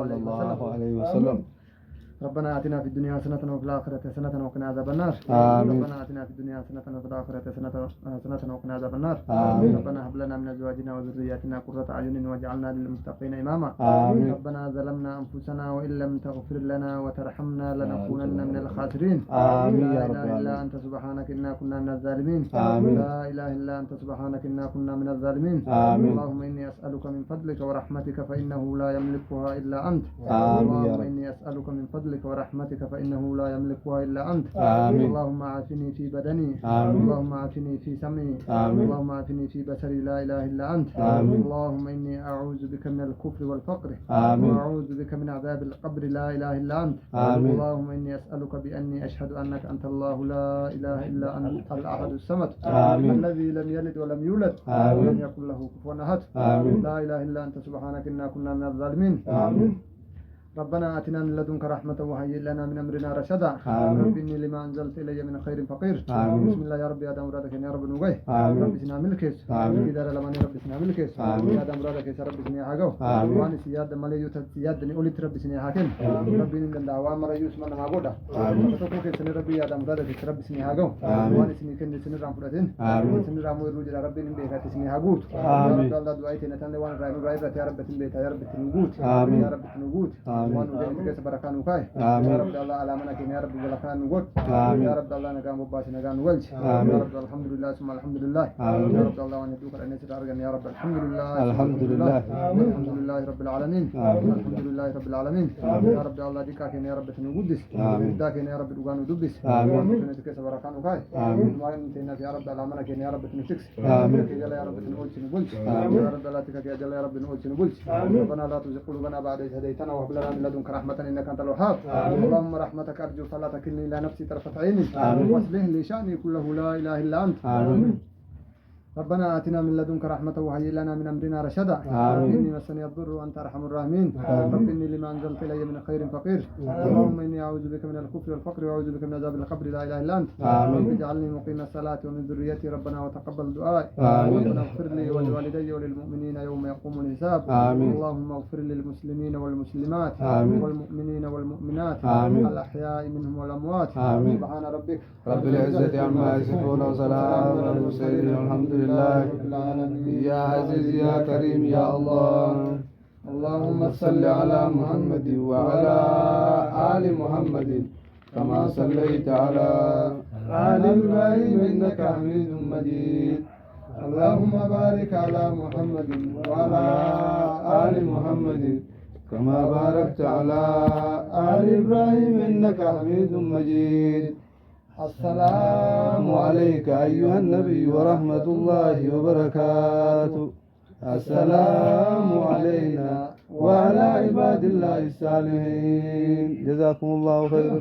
صلى الله عليه وسلم. ربنا آتنا في الدنيا حسنة وفي الآخرة حسنة وقنا عذاب النار. آمين. ربنا آتنا في الدنيا حسنة وفي الآخرة حسنة وقنا عذاب النار. آمين. ربنا هب لنا من أزواجنا وذرياتنا قرة أعين واجعلنا للمتقين إماما. آمين. ربنا ظلمنا أنفسنا وإن لم تغفر لنا وترحمنا لنكونن من الخاسرين. آمين لا يا رب إله إلا العالمين. أنت سبحانك إنا كنا من الظالمين. آمين. لا إله إلا أنت سبحانك إنا كنا من الظالمين. آمين. اللهم إني أسألك من فضلك ورحمتك فإنه لا يملكها إلا أنت. آمين يا اللهم رب. إني أسألك من فضلك ورحمتك فإنه لا يملكها إلا أنت. آمين. اللهم عافني في بدني. آمين. اللهم عافني في سمعي. آمين. اللهم عافني في بصري لا إله إلا أنت. آمين. اللهم إني أعوذ بك من الكفر والفقر. آمين. وأعوذ بك من عذاب القبر لا إله إلا أنت. آمين. اللهم إني أسألك بأني أشهد أنك أنت الله لا إله إلا أنت الأحد الصمد. آمين. الذي لم يلد ولم يولد آمين. ولم يكن له كفوا أحد. آمين. لا إله إلا أنت سبحانك إنا كنا من الظالمين. آمين. ربنا آتنا من لدنك رحمة وهيئ لنا من أمرنا رشدا. آمين. رب إني لما أنزلت إلي من خير فقير. آمين. بسم الله يا رب يا دام مرادك يا رب نوغي. آمين. رب سنا ملكس. آمين. إذا لمن رب سنا ملكس. آمين. يا دام مرادك يا رب سنا حاجو. آمين. وأنا سياد مالي يوتد سياد دني أولي رب سنا حاكم. رب إن دعوة مرة يوسف من معبودا. آمين. فتوكل كسن ربي يا دام مرادك يا رب سنا حاجو. آمين. وأنا سني كن سن رام فلاتين. آمين. سن رامو يروج رب إن بيت سنا حاجوت. آمين. يا رب الله دعائي تنتان لوان راي يا رب تنبيت يا رب تنجوت. آمين. يا رب تنجوت. آمين. وأنا جل كيس بركان وكاي. آمين. يا رب الله على منك يا رب بركان وقت. آمين. يا رب الله نجام وباس نجام ولج. آمين. يا رب الحمد لله ثم الحمد لله. آمين. يا رب الله وأن يدوك الأنس الأرجن يا رب الحمد لله. الحمد لله. الحمد لله رب العالمين. آمين. الحمد لله رب العالمين. آمين. يا رب الله ديك كن يا رب تنقدس. آمين. داك يا رب دوغان ودبس. آمين. كن كيس بركان وكاي. آمين. ما أنتنا يا رب على منك يا رب تنشكس. آمين. يا رب تنقول تنقول. آمين. يا رب الله تك يا رب نقول تنقول. ربنا لا تزغ قلوبنا بعد إذ هديتنا وهب لنا من لدنك رحمة إنك أنت الوهاب. اللهم رحمتك أرجو فلا تكلني إلى نفسي طرفة عين. واصلح لي شأني كله لا إله إلا أنت. آمين. ربنا آتنا من لدنك رحمة وهيئ لنا من أمرنا رشدا. آمين. إني مسني الضر وأنت أرحم الراحمين. آمين. رب إني لما أنزلت إلي من خير فقير. اللهم إني أعوذ بك من الكفر والفقر وأعوذ بك من عذاب القبر لا إله إلا أنت. آمين. رب اجعلني مقيم الصلاة ومن ذريتي ربنا وتقبل دعائي. آمين. ربنا اغفر لي ولوالدي وللمؤمنين يوم يقوم الحساب. آمين. اللهم اغفر للمسلمين والمسلمات آمين. والمؤمنين والمؤمنات آمين. الأحياء منهم والأموات. آمين. سبحان ربك رب العزة عما يصفون وسلام على المرسلين والحمد لله رب العالمين. يا عزيز يا كريم يا الله. اللهم صل على محمد وعلى آل محمد كما صليت على آل إبراهيم إنك حميد مجيد. اللهم بارك على محمد وعلى آل محمد كما باركت على آل إبراهيم إنك حميد مجيد. السلام عليك أيها النبي ورحمة الله وبركاته. السلام علينا وعلى عباد الله الصالحين. جزاكم الله خيرا.